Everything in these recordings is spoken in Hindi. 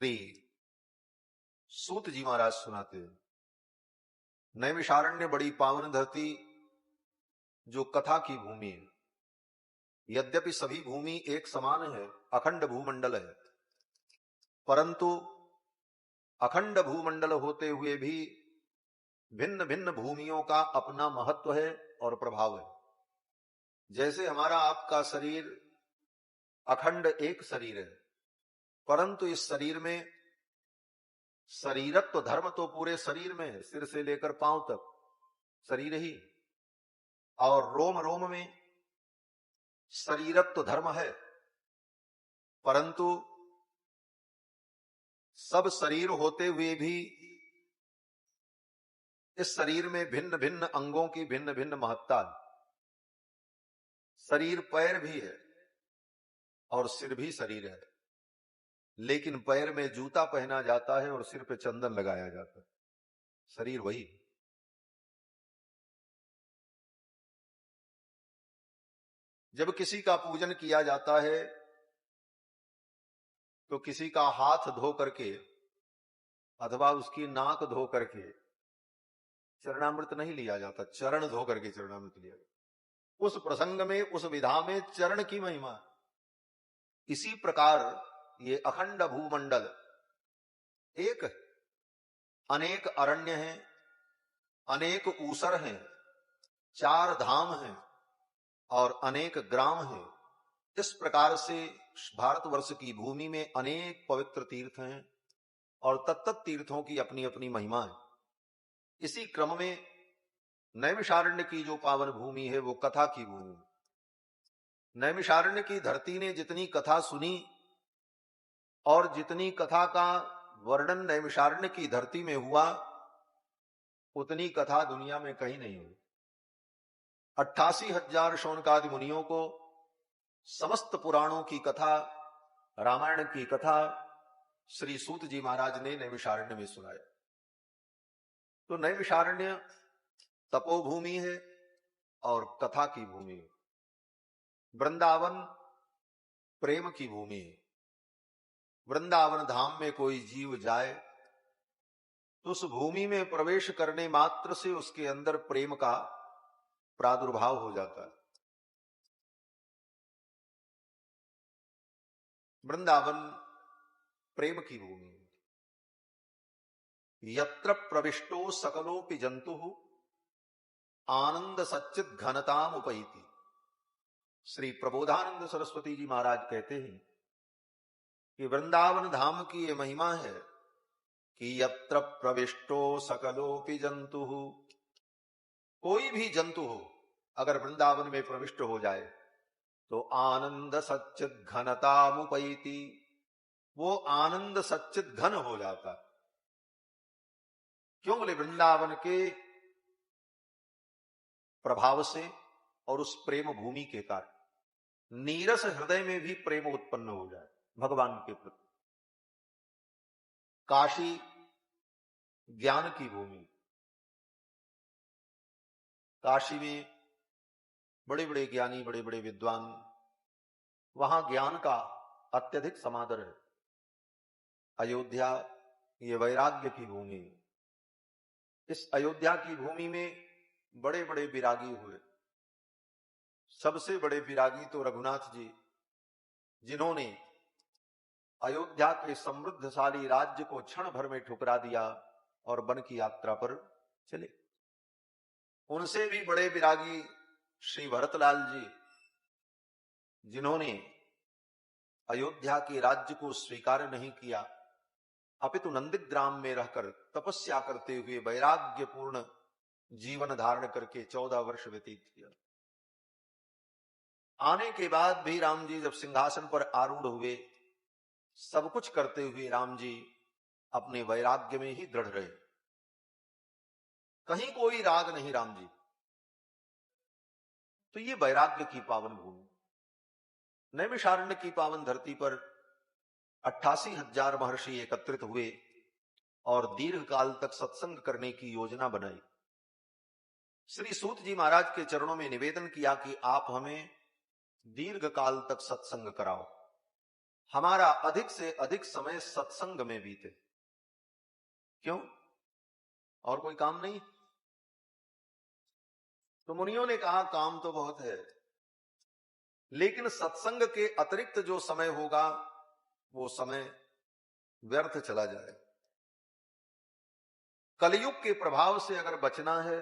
श्री सूत जी महाराज सुनाते हैं, नैमिषारण्य बड़ी पावन धरती जो कथा की भूमि है। यद्यपि सभी भूमि एक समान है, अखंड भूमंडल है, परंतु अखंड भूमंडल होते हुए भी भिन्न भिन्न भूमियों का अपना महत्व है और प्रभाव है। जैसे हमारा आपका शरीर अखंड एक शरीर है, परंतु इस शरीर में शरीरत्व धर्म तो पूरे शरीर में है, सिर से लेकर पांव तक शरीर ही, और रोम रोम में शरीरत्व धर्म है, परंतु सब शरीर होते हुए भी इस शरीर में भिन्न भिन्न अंगों की भिन्न भिन्न महत्ता है। शरीर पैर भी है और सिर भी शरीर है, लेकिन पैर में जूता पहना जाता है और सिर पे चंदन लगाया जाता है। शरीर वही। जब किसी का पूजन किया जाता है तो किसी का हाथ धो करके अथवा उसकी नाक धो करके चरणामृत नहीं लिया जाता, चरण धो करके चरणामृत लिया जाता। उस प्रसंग में, उस विधा में चरण की महिमा। इसी प्रकार ये अखंड भूमंडल एक है, अनेक अरण्य हैं, अनेक ऊसर हैं, 4 धाम हैं और अनेक ग्राम हैं। इस प्रकार से भारतवर्ष की भूमि में अनेक पवित्र तीर्थ हैं और तत्त तीर्थों की अपनी अपनी महिमा है। इसी क्रम में नैमिषारण्य की जो पावन भूमि है वो कथा की भूमि है। नैमिषारण्य की धरती ने जितनी कथा सुनी और जितनी कथा का वर्णन नैमिषारण्य की धरती में हुआ, उतनी कथा दुनिया में कहीं नहीं हुई। 88,000 शौनकादि मुनियों को समस्त पुराणों की कथा, रामायण की कथा श्री सूत जी महाराज ने नैमिषारण्य में सुनाया। तो नैमिषारण्य तपोभूमि है और कथा की भूमि है। वृंदावन प्रेम की भूमि है। वृंदावन धाम में कोई जीव जाए तो उस भूमि में प्रवेश करने मात्र से उसके अंदर प्रेम का प्रादुर्भाव हो जाता है। वृंदावन प्रेम की भूमि है। यत्र प्रविष्टो सकलोपि जंतु आनंद सच्चित घनताम उपैति। श्री प्रबोधानंद सरस्वती जी महाराज कहते हैं कि वृंदावन धाम की यह महिमा है कि यत्र प्रविष्टो सकलोपि जंतु, कोई भी जंतु हो अगर वृंदावन में प्रविष्ट हो जाए तो आनंद सच्चित घनतामुपैति, वो आनंद सच्चित घन हो जाता। क्यों? बोले वृंदावन के प्रभाव से और उस प्रेम भूमि के कारण नीरस हृदय में भी प्रेम उत्पन्न हो जाए भगवान के प्रति। काशी ज्ञान की भूमि। काशी में बड़े बड़े ज्ञानी, बड़े बड़े विद्वान, वहां ज्ञान का अत्यधिक समादर है। अयोध्या ये वैराग्य की भूमि। इस अयोध्या की भूमि में बड़े बड़े विरागी हुए। सबसे बड़े विरागी तो रघुनाथ जी, जिन्होंने अयोध्या के समृद्धशाली राज्य को क्षण भर में ठुकरा दिया और वन की यात्रा पर चले। उनसे भी बड़े विरागी श्री भरतलाल जी, जिन्होंने अयोध्या के राज्य को स्वीकार नहीं किया, अपितु नंदीग्राम में रहकर तपस्या करते हुए वैराग्यपूर्ण जीवन धारण करके 14 वर्ष व्यतीत किया। आने के बाद भी राम जी जब सिंहासन पर आरूढ़ हुए, सब कुछ करते हुए राम जी अपने वैराग्य में ही दृढ़ रहे। कहीं कोई राग नहीं राम जी। तो ये वैराग्य की पावन भूमि। नैमिषारण्य की पावन धरती पर 88,000 महर्षि एकत्रित हुए और दीर्घ काल तक सत्संग करने की योजना बनाई। श्री सूत जी महाराज के चरणों में निवेदन किया कि आप हमें दीर्घ काल तक सत्संग कराओ। हमारा अधिक से अधिक समय सत्संग में बीते। क्यों? और कोई काम नहीं? तो मुनियों ने कहा काम तो बहुत है, लेकिन सत्संग के अतिरिक्त जो समय होगा वो समय व्यर्थ चला जाए। कलयुग के प्रभाव से अगर बचना है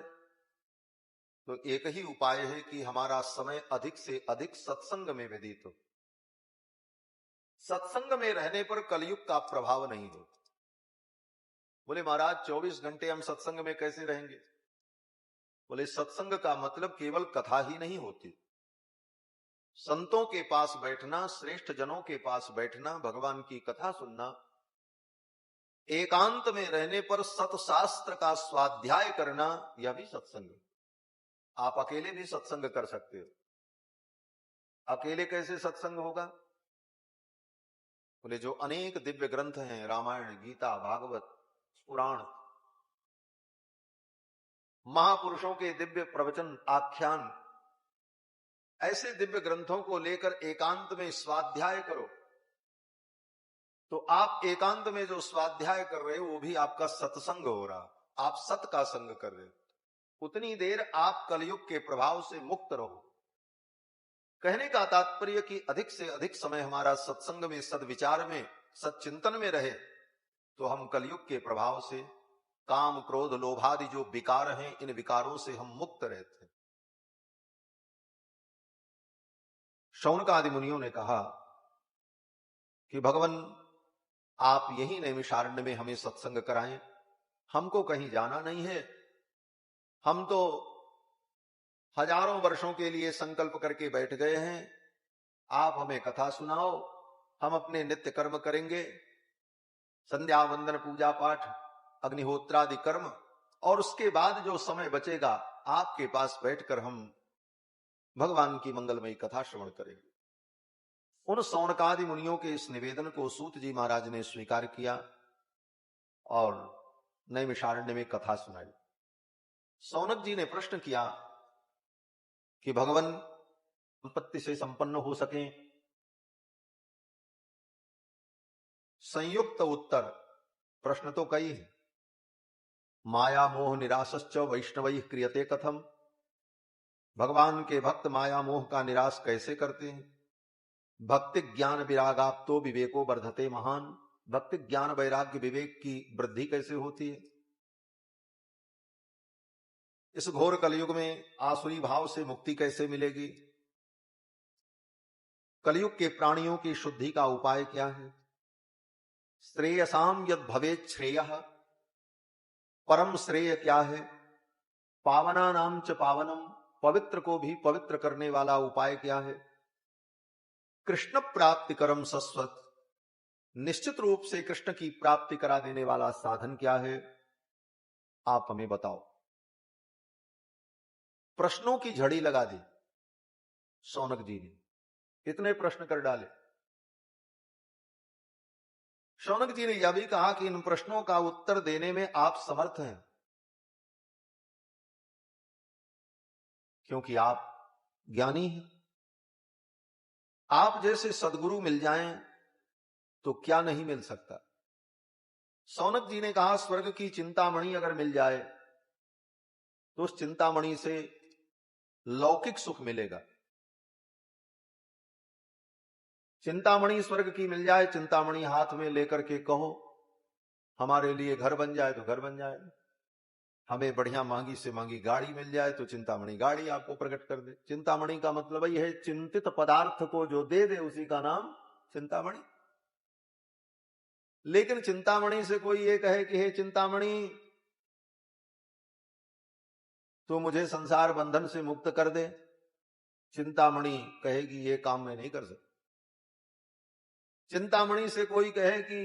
तो एक ही उपाय है कि हमारा समय अधिक से अधिक सत्संग में व्यतीत हो। सत्संग में रहने पर कलयुग का प्रभाव नहीं हो। बोले महाराज 24 घंटे हम सत्संग में कैसे रहेंगे? बोले सत्संग का मतलब केवल कथा ही नहीं होती। संतों के पास बैठना, श्रेष्ठ जनों के पास बैठना, भगवान की कथा सुनना, एकांत में रहने पर सतशास्त्र का स्वाध्याय करना, यह भी सत्संग। आप अकेले भी सत्संग कर सकते हो। अकेले कैसे सत्संग होगा? बोले जो अनेक दिव्य ग्रंथ हैं, रामायण, गीता, भागवत, पुराण, महापुरुषों के दिव्य प्रवचन, आख्यान, ऐसे दिव्य ग्रंथों को लेकर एकांत में स्वाध्याय करो। तो आप एकांत में जो स्वाध्याय कर रहे हो वो भी आपका सत्संग हो रहा, आप सत का संग कर रहे हो। उतनी देर आप कलयुग के प्रभाव से मुक्त रहो। कहने का तात्पर्य कि अधिक से अधिक समय हमारा सत्संग में, सद्विचार में, सच्चिंतन में रहे तो हम कलयुग के प्रभाव से, काम, क्रोध, लोभादि जो विकार हैं, इन विकारों से हम मुक्त रहते हैं। शौनक आदि मुनियों ने कहा कि भगवान आप यही नैमिषारण्य में हमें सत्संग कराएं, हमको कहीं जाना नहीं है। हम तो हजारों वर्षों के लिए संकल्प करके बैठ गए हैं, आप हमें कथा सुनाओ, हम अपने नित्य कर्म करेंगे, संध्या वंदन, पूजा पाठ, अग्निहोत्रादि कर्म, और उसके बाद जो समय बचेगा आपके पास बैठकर हम भगवान की मंगलमयी कथा श्रवण करेंगे। उन शौनकादि मुनियों के इस निवेदन को सूत जी महाराज ने स्वीकार किया और नैमिषारण्य में कथा सुनाई। शौनक जी ने प्रश्न किया कि भगवान संपत्ति से संपन्न हो सके। संयुक्त उत्तर, प्रश्न तो कई है। माया मोह निराशश्च वैष्णवैः क्रियते कथम, भगवान के भक्त माया मोह का निराश कैसे करते हैं? भक्ति ज्ञान विरागाप्तो विवेको वर्धते महान, भक्ति ज्ञान वैराग्य विवेक की वृद्धि कैसे होती है? इस घोर कलयुग में आसुरी भाव से मुक्ति कैसे मिलेगी? कलयुग के प्राणियों की शुद्धि का उपाय क्या है? श्रेयसाम यद भवेत् श्रेयः, परम श्रेय क्या है? पावना नाम च पावनम, पवित्र को भी पवित्र करने वाला उपाय क्या है? कृष्ण प्राप्ति करम सस्वत, निश्चित रूप से कृष्ण की प्राप्ति करा देने वाला साधन क्या है? आप हमें बताओ। प्रश्नों की झड़ी लगा दी शौनक जी ने, इतने प्रश्न कर डाले। शौनक जी ने यह भी कहा कि इन प्रश्नों का उत्तर देने में आप समर्थ हैं, क्योंकि आप ज्ञानी हैं। आप जैसे सदगुरु मिल जाएं तो क्या नहीं मिल सकता। शौनक जी ने कहा स्वर्ग की चिंतामणि अगर मिल जाए तो उस चिंतामणि से लौकिक सुख मिलेगा। चिंतामणि स्वर्ग की मिल जाए, चिंतामणि हाथ में लेकर के कहो हमारे लिए घर बन जाए तो घर बन जाए, हमें बढ़िया महंगी से महंगी गाड़ी मिल जाए तो चिंतामणि गाड़ी आपको प्रकट कर दे। चिंतामणि का मतलब यही है, चिंतित पदार्थ को जो दे दे उसी का नाम चिंतामणि। लेकिन चिंतामणि से कोई ये कहे कि हे चिंतामणि तो मुझे संसार बंधन से मुक्त कर दे, चिंतामणि कहेगी ये काम मैं नहीं कर सकता। चिंतामणि से कोई कहे कि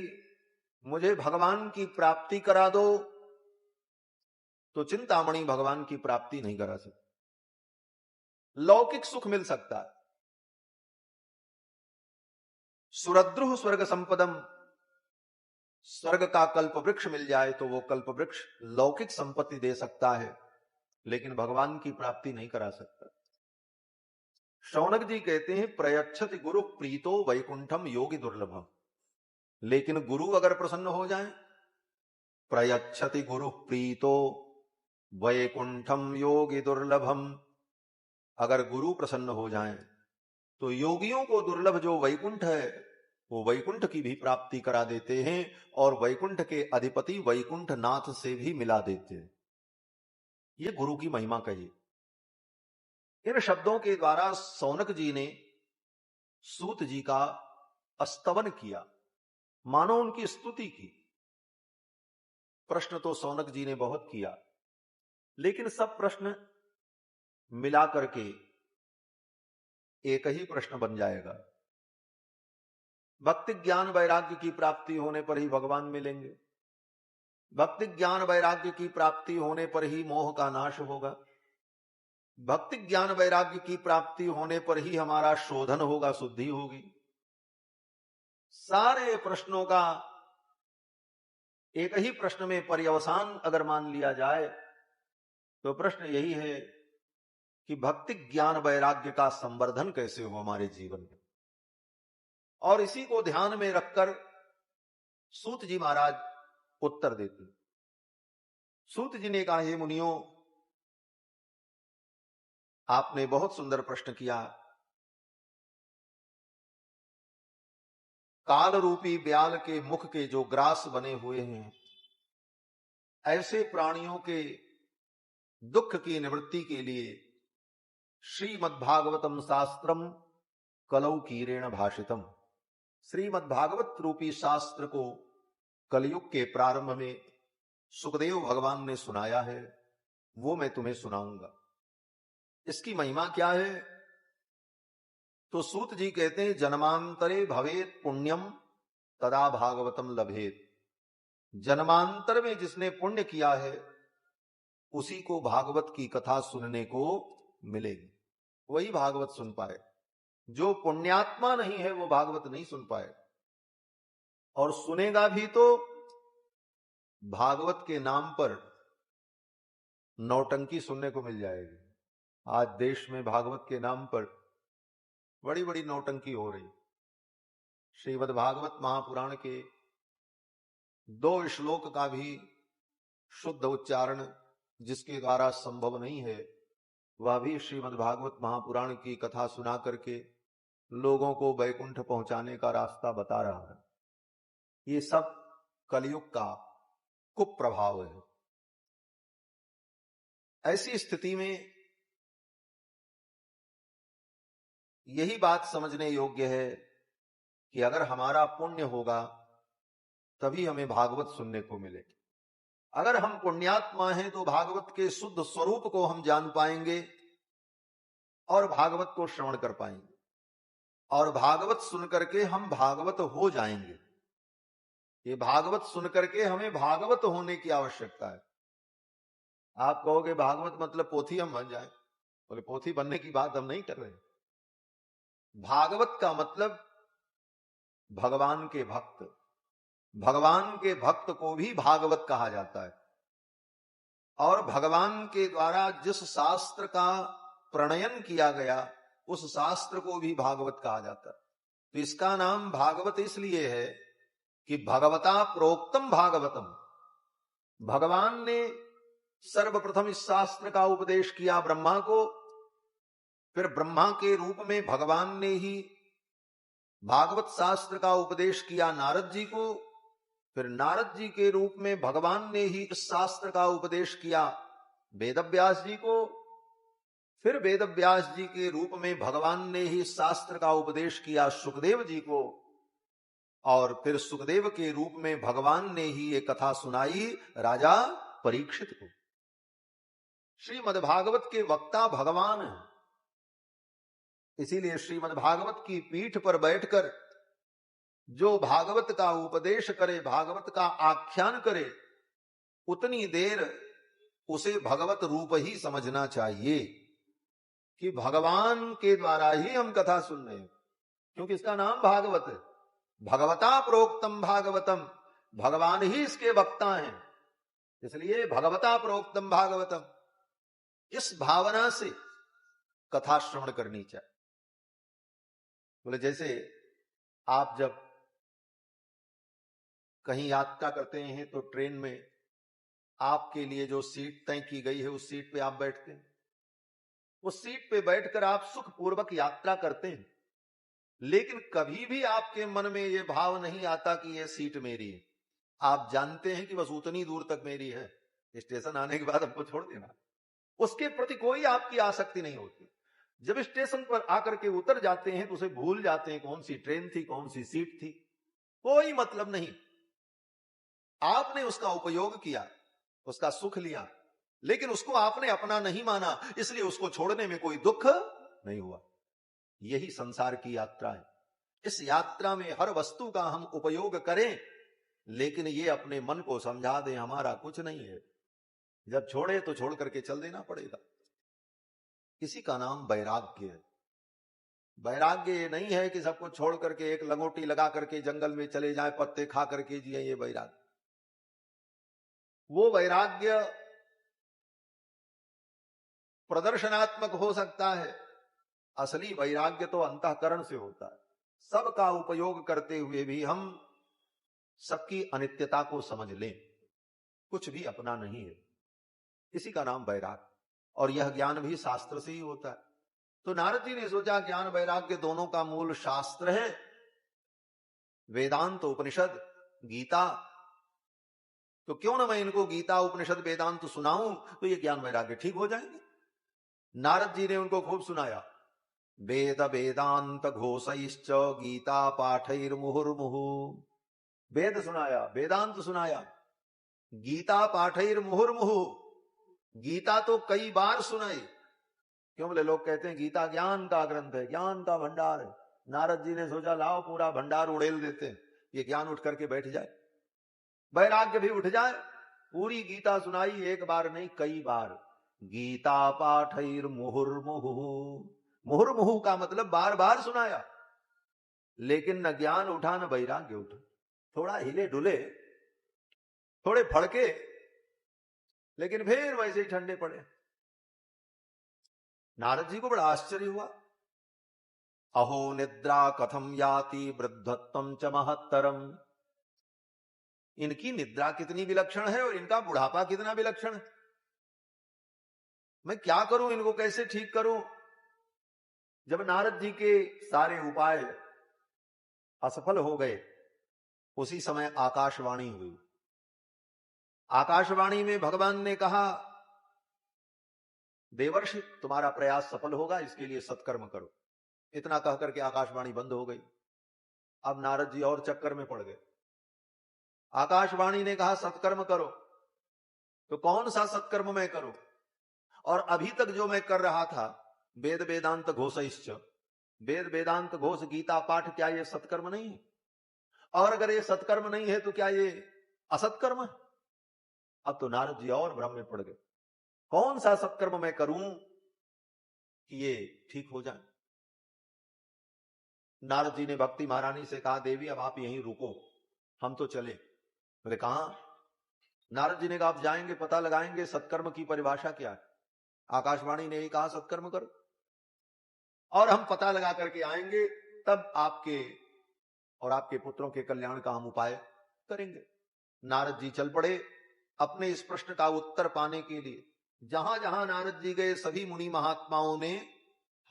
मुझे भगवान की प्राप्ति करा दो, तो चिंतामणि भगवान की प्राप्ति नहीं करा सकती। लौकिक सुख मिल सकता है। सुरद्रुह स्वर्ग संपदम, स्वर्ग का कल्प वृक्ष मिल जाए तो वो कल्प वृक्ष लौकिक संपत्ति दे सकता है, लेकिन भगवान की प्राप्ति नहीं करा सकता। शौनक जी कहते हैं प्रयच्छति गुरु प्रीतो वैकुंठम योगी दुर्लभम। लेकिन गुरु अगर प्रसन्न हो जाए, प्रयच्छति गुरु प्रीतो वैकुंठम योगी दुर्लभम, अगर गुरु प्रसन्न हो जाए तो योगियों को दुर्लभ जो वैकुंठ है वो वैकुंठ की भी प्राप्ति करा देते हैं और वैकुंठ के अधिपति वैकुंठ नाथ से भी मिला देते हैं। ये गुरु की महिमा कही। इन शब्दों के द्वारा शौनक जी ने सूत जी का स्तवन किया, मानो उनकी स्तुति की। प्रश्न तो शौनक जी ने बहुत किया, लेकिन सब प्रश्न मिला करके एक ही प्रश्न बन जाएगा। भक्ति ज्ञान वैराग्य की प्राप्ति होने पर ही भगवान मिलेंगे, भक्ति ज्ञान वैराग्य की प्राप्ति होने पर ही मोह का नाश होगा, भक्ति ज्ञान वैराग्य की प्राप्ति होने पर ही हमारा शोधन होगा, शुद्धि होगी। सारे प्रश्नों का एक ही प्रश्न में पर्यवसान अगर मान लिया जाए तो प्रश्न यही है कि भक्ति ज्ञान वैराग्य का संवर्धन कैसे हो हमारे जीवन में। और इसी को ध्यान में रखकर सूत जी महाराज उत्तर देते। सूत जी ने कहा, हे मुनियों, आपने बहुत सुंदर प्रश्न किया। काल रूपी ब्याल के मुख के जो ग्रास बने हुए हैं, ऐसे प्राणियों के दुख की निवृत्ति के लिए श्रीमद्भागवतम शास्त्रम कलौ कीरेण भाषितम, श्रीमद्भागवत रूपी शास्त्र को कलयुग के प्रारंभ में सुखदेव भगवान ने सुनाया है, वो मैं तुम्हें सुनाऊंगा। इसकी महिमा क्या है? तो सूत जी कहते हैं, जन्मांतरे भवेत पुण्यम तदा भागवतम लभेत। जन्मांतर में जिसने पुण्य किया है उसी को भागवत की कथा सुनने को मिलेगी, वही भागवत सुन पाए। जो पुण्यात्मा नहीं है वो भागवत नहीं सुन पाए, और सुनेगा भी तो भागवत के नाम पर नौटंकी सुनने को मिल जाएगी। आज देश में भागवत के नाम पर बड़ी बड़ी नौटंकी हो रही। श्रीमद् भागवत महापुराण के 2 श्लोक का भी शुद्ध उच्चारण जिसके द्वारा संभव नहीं है, वह भी श्रीमद् भागवत महापुराण की कथा सुना करके लोगों को वैकुंठ पहुंचाने का रास्ता बता रहा है। ये सब कलयुग का कुप्रभाव है। ऐसी स्थिति में यही बात समझने योग्य है कि अगर हमारा पुण्य होगा तभी हमें भागवत सुनने को मिलेगी। अगर हम पुण्यात्मा हैं तो भागवत के शुद्ध स्वरूप को हम जान पाएंगे और भागवत को श्रवण कर पाएंगे, और भागवत सुन करके हम भागवत हो जाएंगे। ये भागवत सुन करके हमें भागवत होने की आवश्यकता है। आप कहोगे भागवत मतलब पोथी हम बन जाए, बोले पोथी बनने की बात हम नहीं कर रहे। भागवत का मतलब भगवान के भक्त, भगवान के भक्त को भी भागवत कहा जाता है। और भगवान के द्वारा जिस शास्त्र का प्रणयन किया गया उस शास्त्र को भी भागवत कहा जाता है। तो इसका नाम भागवत इसलिए है कि भगवता प्रोक्तम भागवतम, भगवान ने सर्वप्रथम इस शास्त्र का उपदेश किया ब्रह्मा को, फिर ब्रह्मा के रूप में भगवान ने ही भागवत शास्त्र का उपदेश किया नारद जी को, फिर नारद जी के रूप में भगवान ने ही इस शास्त्र का उपदेश किया वेदव्यास जी को, फिर वेदव्यास जी के रूप में भगवान ने ही शास्त्र का उपदेश किया सुखदेव जी को, और फिर सुखदेव के रूप में भगवान ने ही ये कथा सुनाई राजा परीक्षित को। श्रीमद्भागवत के वक्ता भगवान है। इसीलिए श्रीमद्भागवत की पीठ पर बैठकर जो भागवत का उपदेश करे, भागवत का आख्यान करे, उतनी देर उसे भगवत रूप ही समझना चाहिए कि भगवान के द्वारा ही हम कथा सुन रहे हैं, क्योंकि इसका नाम भागवत है। भगवता प्रोक्तम भागवतम, भगवान ही इसके वक्ता हैं, इसलिए भगवता प्रोक्तम भागवतम। इस भावना से कथा श्रवण करनी चाहिए। बोले जैसे आप जब कहीं यात्रा करते हैं तो ट्रेन में आपके लिए जो सीट तय की गई है उस सीट पे आप बैठते हैं, उस सीट पे बैठकर आप सुखपूर्वक यात्रा करते हैं, लेकिन कभी भी आपके मन में यह भाव नहीं आता कि यह सीट मेरी है। आप जानते हैं कि बस उतनी दूर तक मेरी है, स्टेशन आने के बाद हमको छोड़ देना, उसके प्रति कोई आपकी आसक्ति नहीं होती। जब स्टेशन पर आकर के उतर जाते हैं तो उसे भूल जाते हैं कौन सी ट्रेन थी, कौन सी सीट थी, कोई मतलब नहीं। आपने उसका उपयोग किया, उसका सुख लिया, लेकिन उसको आपने अपना नहीं माना, इसलिए उसको छोड़ने में कोई दुख नहीं हुआ। यही संसार की यात्रा है। इस यात्रा में हर वस्तु का हम उपयोग करें, लेकिन ये अपने मन को समझा दें हमारा कुछ नहीं है। जब छोड़े तो छोड़ करके चल देना पड़ेगा। इसी का नाम वैराग्य है। वैराग्य ये नहीं है कि सबको छोड़ करके एक लंगोटी लगा करके जंगल में चले जाए, पत्ते खा करके जिए, ये वैराग्य। वो वैराग्य प्रदर्शनात्मक हो सकता है, असली वैराग्य तो अंतःकरण से होता है। सबका उपयोग करते हुए भी हम सबकी अनित्यता को समझ लें, कुछ भी अपना नहीं है, इसी का नाम वैराग्य। और यह ज्ञान भी शास्त्र से ही होता है। तो नारद जी ने सोचा ज्ञान वैराग्य दोनों का मूल शास्त्र है, वेदांत उपनिषद गीता, तो क्यों ना मैं इनको गीता उपनिषद वेदांत सुनाऊं, तो ये ज्ञान वैराग्य ठीक हो जाएंगे। नारद जी ने उनको खूब सुनाया। वेद वेदांत घोषैश्च गीता पाठैर मुहुर्मुहु। वेद सुनाया, वेदांत सुनाया, गीता पाठैर मुहुर्मुहु। गीता तो कई बार सुनाई। क्यों? बोले लोग कहते हैं गीता ज्ञान का ग्रंथ है, ज्ञान का भंडार है। नारद जी ने सोचा लाओ पूरा भंडार उड़ेल देते हैं, ये ज्ञान उठ करके बैठ जाए, वैराग्य भी उठ जाए। पूरी गीता सुनाई, एक बार नहीं कई बार। गीता पाठैर मुहुर्मुहु। मुहुर्मुहु का मतलब बार बार सुनाया, लेकिन न ज्ञान उठा न वैराग्य उठा। थोड़ा हिले डुले, थोड़े फड़के, लेकिन फिर वैसे ही ठंडे पड़े। नारद जी को बड़ा आश्चर्य हुआ। अहो निद्रा कथम याति वृद्धत्वम च महत्तरम। इनकी निद्रा कितनी विलक्षण है और इनका बुढ़ापा कितना विलक्षण है। मैं क्या करूं, इनको कैसे ठीक करूं। जब नारद जी के सारे उपाय असफल हो गए, उसी समय आकाशवाणी हुई। आकाशवाणी में भगवान ने कहा, देवर्षि तुम्हारा प्रयास सफल होगा, इसके लिए सत्कर्म करो। इतना कह करके आकाशवाणी बंद हो गई। अब नारद जी और चक्कर में पड़ गए। आकाशवाणी ने कहा सत्कर्म करो, तो कौन सा सत्कर्म मैं करूं? और अभी तक जो मैं कर रहा था, वेद वेदांत घोषैश्च, वेद वेदांत घोष गीता पाठ, क्या ये सत्कर्म नहीं है? और अगर ये सत्कर्म नहीं है तो क्या ये असत्कर्म है? अब तो नारद जी और भ्रम में पड़ गए, कौन सा सत्कर्म मैं करूं कि ये ठीक हो जाए। नारद जी ने भक्ति महारानी से कहा, देवी अब आप यहीं रुको, हम तो चले। बोले कहां? नारद जी ने कहा आप जाएंगे, पता लगाएंगे सत्कर्म की परिभाषा क्या है। आकाशवाणी ने ही कहा सत्कर्म करो, और हम पता लगा करके आएंगे, तब आपके और आपके पुत्रों के कल्याण का हम उपाय करेंगे। नारद जी चल पड़े अपने इस प्रश्न का उत्तर पाने के लिए। जहां जहां नारद जी गए, सभी मुनि महात्माओं ने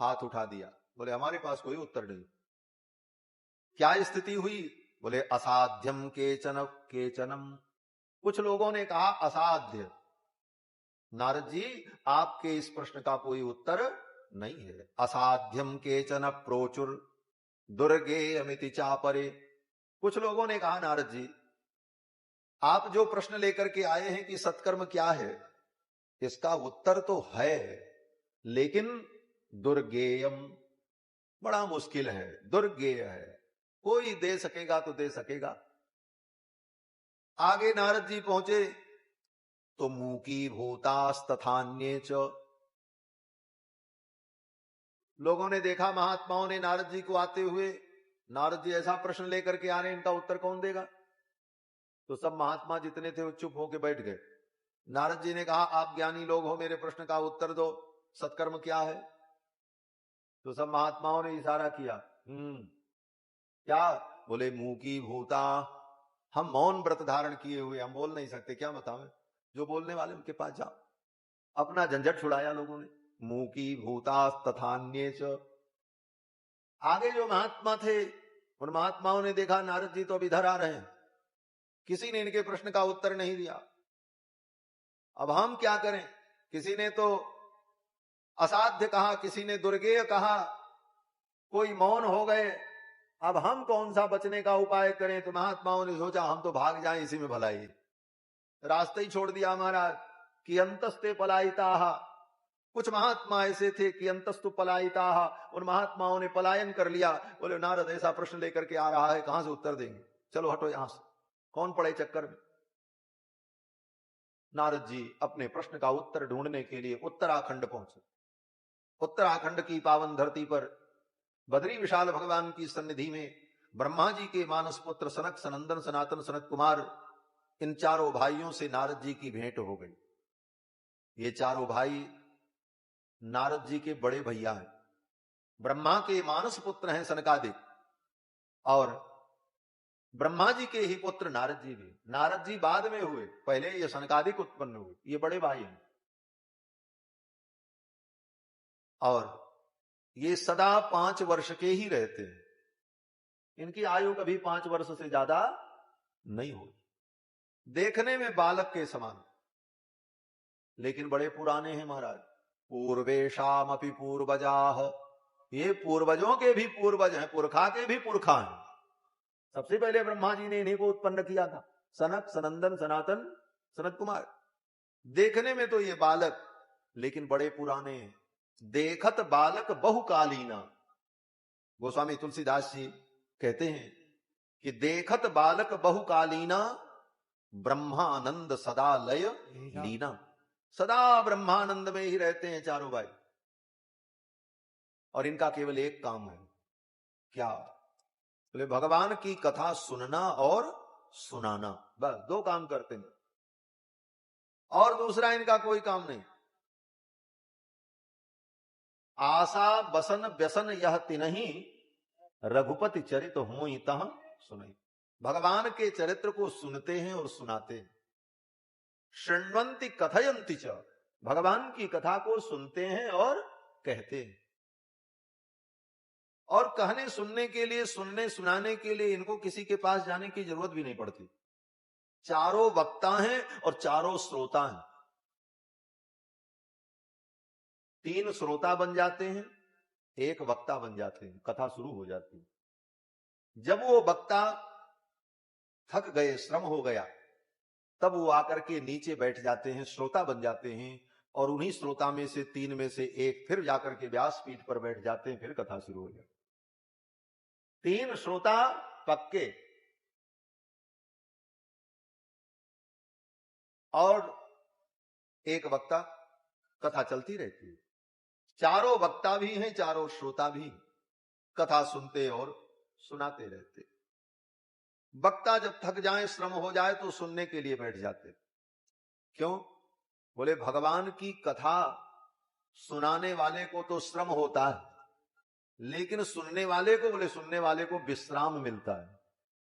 हाथ उठा दिया, बोले हमारे पास कोई उत्तर नहीं। क्या स्थिति हुई? बोले असाध्यम केचन केचनम। कुछ लोगों ने कहा असाध्य। नारद जी आपके इस प्रश्न का कोई उत्तर नहीं है। असाध्यम केचन प्रोचुर दुर्गे अमिति चापरे। कुछ लोगों ने कहा नारद जी आप जो प्रश्न लेकर के आए हैं कि सत्कर्म क्या है, इसका उत्तर तो है, लेकिन दुर्गेयम, बड़ा मुश्किल है, दुर्गेय है, कोई दे सकेगा तो दे सकेगा। आगे नारद जी पहुंचे तो मूकी भूतास्तथान्ये च। लोगों ने देखा, महात्माओं ने नारद जी को आते हुए, नारद जी ऐसा प्रश्न लेकर के आ रहे हैं, इनका उत्तर कौन देगा? तो सब महात्मा जितने थे वो चुप होकर बैठ गए। नारद जी ने कहा आप ज्ञानी लोग हो, मेरे प्रश्न का उत्तर दो, सत्कर्म क्या है? तो सब महात्माओं ने इशारा किया, क्या? बोले मुंह की भूता, हम मौन व्रत धारण किए हुए, हम बोल नहीं सकते, क्या बतावें? जो बोलने वाले उनके पास जाओ। अपना झंझट छुड़ाया लोगों ने। मुंह की भूता तथान्ये च। आगे जो महात्मा थे, उन महात्माओं ने देखा नारद जी तो अब इधर आ रहे हैं, किसी ने इनके प्रश्न का उत्तर नहीं दिया। अब हम क्या करें? किसी ने तो असाध्य कहा, किसी ने दुर्गेय कहा, कोई मौन हो गए। अब हम कौन सा बचने का उपाय करें? तो महात्माओं ने सोचा हम तो भाग जाएं, इसी में भलाई। रास्ते ही छोड़ दिया महाराज। कि अंतस्ते पलायिता, कुछ महात्मा ऐसे थे कि अंतस्तु पलायिता, उन महात्माओं ने पलायन कर लिया। बोले नारद ऐसा प्रश्न लेकर के आ रहा है, कहां से उत्तर देंगे, चलो हटो यहां से, कौन पड़े चक्कर में। नारद जी अपने प्रश्न का उत्तर ढूंढने के लिए उत्तराखंड पहुंचे। उत्तराखंड की पावन धरती पर बद्री विशाल भगवान की सन्निधि में ब्रह्मा जी के मानस पुत्र सनक, सनंदन, सनातन, सनत कुमार, इन चारों भाइयों से नारद जी की भेंट हो गई। ये चारों भाई नारद जी के बड़े भैया हैं। ब्रह्मा के मानस पुत्र हैं सनकादिक, और ब्रह्मा जी के ही पुत्र नारद जी भी। नारद जी बाद में हुए, पहले ये सनकादिक उत्पन्न हुए, ये बड़े भाई हैं। और ये सदा 5 वर्ष के ही रहते हैं, इनकी आयु कभी 5 वर्ष से ज्यादा नहीं होगी। देखने में बालक के समान, लेकिन बड़े पुराने हैं महाराज। पूर्वेशाम अपि पूर्वजाह, ये पूर्वजों के भी पूर्वज हैं, पुरखा के भी पुरखा हैं। सबसे पहले ब्रह्मा जी ने इन्हीं को उत्पन्न किया था, सनक, सनंदन, सनातन, सनत कुमार। देखने में तो ये बालक, लेकिन बड़े पुराने हैं। देखत बालक बहुकालीना, गोस्वामी तुलसीदास जी कहते हैं कि देखत बालक बहुकालीना, ब्रह्मानंद सदा लय लीना। सदा ब्रह्मानंद में ही रहते हैं चारों भाई। और इनका केवल एक काम है, क्या? बोले भगवान की कथा सुनना और सुनाना, बस 2 काम करते हैं, और दूसरा इनका कोई काम नहीं। आशा बसन व्यसन यह तिनहि, रघुपति चरित होई तह सुनई। भगवान के चरित्र को सुनते हैं और सुनाते हैं। शृण्वन्ति कथयन्ति च, भगवान की कथा को सुनते हैं और कहते हैं। और कहने सुनने के लिए, सुनने सुनाने के लिए इनको किसी के पास जाने की जरूरत भी नहीं पड़ती। चारों वक्ता हैं और चारों श्रोता हैं। 3 श्रोता बन जाते हैं, 1 वक्ता बन जाते हैं, कथा शुरू हो जाती है। जब वो वक्ता थक गए, श्रम हो गया, तब वो आकर के नीचे बैठ जाते हैं, श्रोता बन जाते हैं। और उन्हीं श्रोता में से 3 में से 1 फिर जाकर के व्यासपीठ पर बैठ जाते हैं, फिर कथा शुरू हो जाती है। 3 श्रोता पक्के और 1 वक्ता, कथा चलती रहती है। चारों वक्ता भी हैं, चारों श्रोता भी, कथा सुनते और सुनाते रहते। वक्ता जब थक जाए, श्रम हो जाए, तो सुनने के लिए बैठ जाते। क्यों? बोले भगवान की कथा सुनाने वाले को तो श्रम होता है, लेकिन सुनने वाले को, बोले सुनने वाले को विश्राम मिलता है।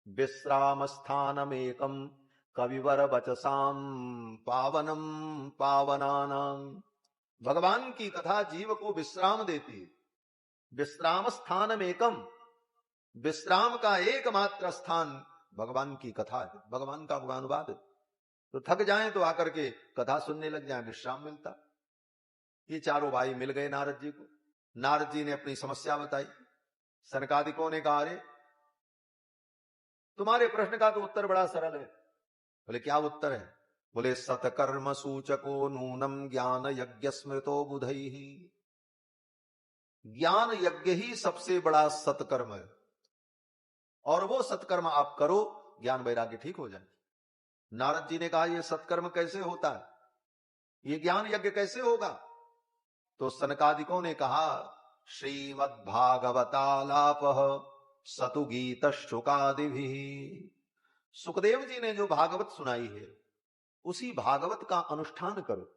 विश्राम स्थानम एकम कविवर वचसाम पावनम पावनानाम। भगवान की कथा जीव को विश्राम देती है। विश्राम स्थानम एकम, विश्राम का एकमात्र स्थान भगवान की कथा है, भगवान का गुणानुवाद है। तो थक जाएं तो आकर के कथा सुनने लग जाएं, विश्राम मिलता। ये चारों भाई मिल गए नारद जी को। नारद जी ने अपनी समस्या बताई। सनकादिकों ने कहा, अरे तुम्हारे प्रश्न का तो उत्तर बड़ा सरल है। बोले क्या उत्तर है? बोले सतकर्म सूचको नूनम ज्ञान यज्ञ स्मृतो बुधैहि। ज्ञान यज्ञ ही सबसे बड़ा सत्कर्म है, और वो सत्कर्म आप करो, ज्ञान वैराग्य ठीक हो जाए। नारद जी ने कहा ये सत्कर्म कैसे होता है, ये ज्ञान यज्ञ कैसे होगा? तो सनकादिकों ने कहा श्रीमद्भागवतालाप सतु गीत शुकादि भी। सुखदेव जी ने जो भागवत सुनाई है, उसी भागवत का अनुष्ठान करो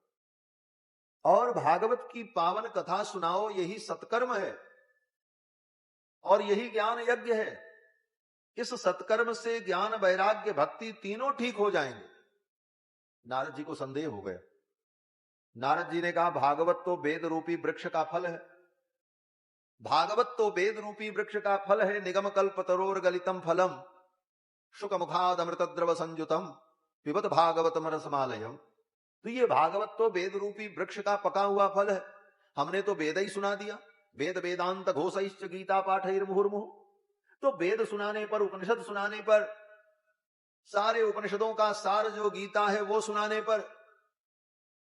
और भागवत की पावन कथा सुनाओ, यही सत्कर्म है। और यही ज्ञान यज्ञ है। इस सत्कर्म से ज्ञान वैराग्य भक्ति तीनों ठीक हो जाएंगे। नारद जी को संदेह हो गया। नारद जी ने कहा भागवत तो वेद रूपी वृक्ष का फल है, भागवत तो वेद रूपी वृक्ष का फल है। निगम कल्प तरोर गलितम फलम शुक मुखाद अमृत द्रव संयुतम पिबत भागवतम रसमालयम। तो ये भागवत तो वेद रूपी वृक्ष का पका हुआ फल है। हमने तो वेद ही सुना दिया, वेद वेदांत घोषैश्च गीता पाठैर मुहुर्मुहु। तो वेद सुनाने पर, उपनिषद सुनाने पर, सारे उपनिषदों का सार जो गीता है वो सुनाने पर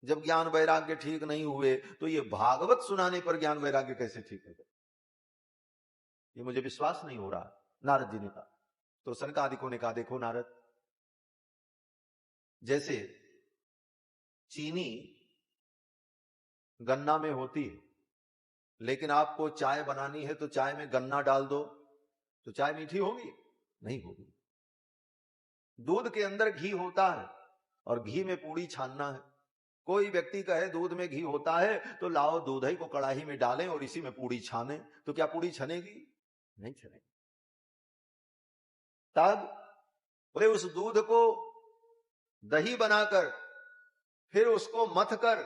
जब ज्ञान वैराग्य ठीक नहीं हुए, तो ये भागवत सुनाने पर ज्ञान वैराग्य कैसे ठीक है? ये मुझे विश्वास नहीं हो रहा। नारद जी ने कहा। तो सनकादिकों ने कहा देखो नारद, जैसे चीनी गन्ना में होती है, लेकिन आपको चाय बनानी है तो चाय में गन्ना डाल दो तो चाय मीठी होगी? नहीं होगी। दूध के अंदर घी होता है और घी में पूड़ी छानना है। कोई व्यक्ति कहे दूध में घी होता है तो लाओ दूध ही को कड़ाही में डालें और इसी में पूड़ी छाने, तो क्या पूड़ी छनेगी? नहीं छनेगी। तब बोले उस दूध को दही बनाकर फिर उसको मथ कर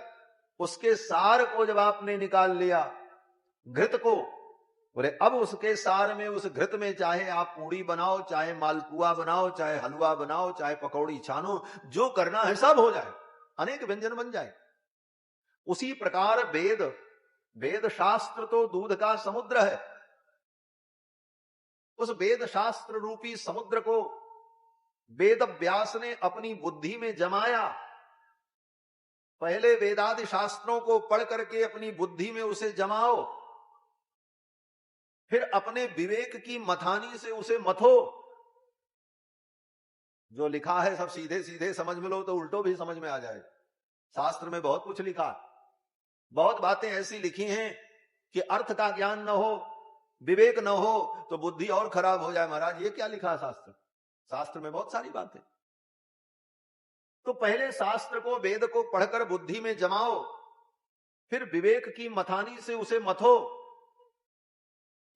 उसके सार को जब आपने निकाल लिया, घृत को, बोले अब उसके सार में, उस घृत में चाहे आप पूड़ी बनाओ, चाहे मालपुआ बनाओ, चाहे हलवा बनाओ, चाहे पकौड़ी छानो, जो करना है सब हो जाए, अनेक व्यंजन बन जाए। उसी प्रकार वेद शास्त्र तो दूध का समुद्र है। उस वेद शास्त्र रूपी समुद्र को वेद व्यास ने अपनी बुद्धि में जमाया। पहले वेदादि शास्त्रों को पढ़ करके अपनी बुद्धि में उसे जमाओ, फिर अपने विवेक की मथानी से उसे मथो। जो लिखा है सब सीधे सीधे समझ में लो तो उल्टो भी समझ में आ जाए। शास्त्र में बहुत कुछ लिखा, बहुत बातें ऐसी लिखी हैं कि अर्थ का ज्ञान न हो, विवेक न हो तो बुद्धि और खराब हो जाए। महाराज ये क्या लिखा है शास्त्र? शास्त्र में बहुत सारी बातें। तो पहले शास्त्र को, वेद को पढ़कर बुद्धि में जमाओ, फिर विवेक की मथानी से उसे मथो।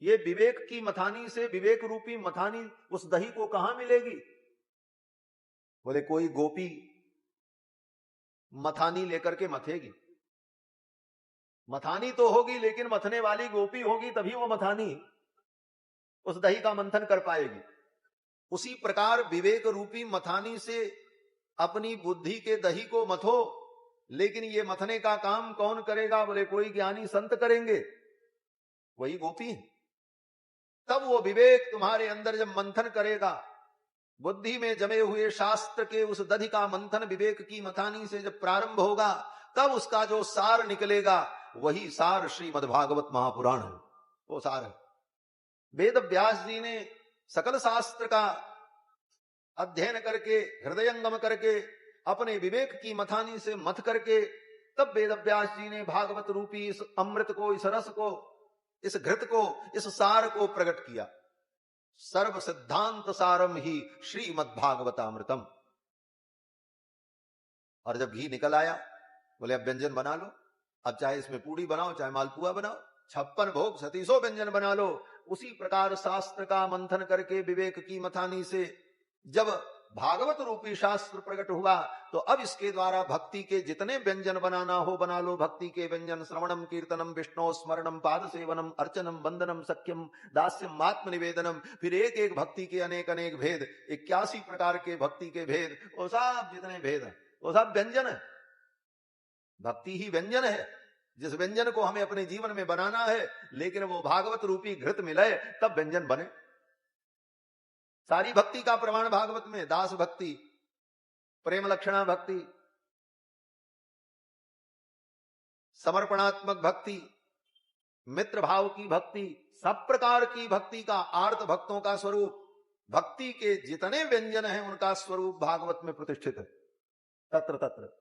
ये विवेक की मथानी से, विवेक रूपी मथानी उस दही को कहां मिलेगी? बोले कोई गोपी मथानी लेकर के मथेगी। मथानी तो होगी लेकिन मथने वाली गोपी होगी, तभी वो मथानी उस दही का मंथन कर पाएगी। उसी प्रकार विवेक रूपी मथानी से अपनी बुद्धि के दही को मथो, लेकिन ये मथने का काम कौन करेगा? बोले कोई ज्ञानी संत करेंगे, वही गोपी है। तब वो विवेक तुम्हारे अंदर जब मंथन करेगा, बुद्धि में जमे हुए शास्त्र के उस दधि का मंथन विवेक की मथानी से जब प्रारंभ होगा, तब उसका जो सार निकलेगा वही सार श्रीमद् भागवत महापुराण है। वो सार है। वेद व्यास जी ने सकल शास्त्र का अध्ययन करके, हृदयंगम करके, अपने विवेक की मथानी से मथ करके, तब वेद व्यास जी ने भागवत रूपी इस अमृत को, इस रस को, इस घृत को, इस सार को प्रकट किया। सर्व सिद्धांत सारम ही श्रीमद् भागवतामृतम। और जब घी निकल आया, बोले अब व्यंजन बना लो। अब चाहे इसमें पूड़ी बनाओ, चाहे मालपुआ बनाओ, 56 भोग 3700 व्यंजन बना लो। उसी प्रकार शास्त्र का मंथन करके विवेक की मथानी से जब भागवत रूपी शास्त्र प्रकट हुआ, तो अब इसके द्वारा भक्ति के जितने व्यंजन बनाना हो बना लो। भक्ति के व्यंजन श्रवणम, कीर्तनम, विष्णु स्मरणम, पाद सेवनम, अर्चनम, वंदनम, सख्यम, दास्यम, आत्म निवेदनम। फिर एक एक भक्ति के अनेक अनेक भेद, 81 प्रकार के भक्ति के भेद, वो सब जितने भेद है वो सब व्यंजन है। भक्ति ही व्यंजन है, जिस व्यंजन को हमें अपने जीवन में बनाना है, लेकिन वो भागवत रूपी घृत मिले तब व्यंजन बने। सारी भक्ति का प्रमाण भागवत में, दास भक्ति, प्रेम लक्षणा भक्ति, समर्पणात्मक भक्ति, मित्र भाव की भक्ति, सब प्रकार की भक्ति का आर्त भक्तों का स्वरूप, भक्ति के जितने व्यंजन हैं उनका स्वरूप भागवत में प्रतिष्ठित है। तत्र तत्र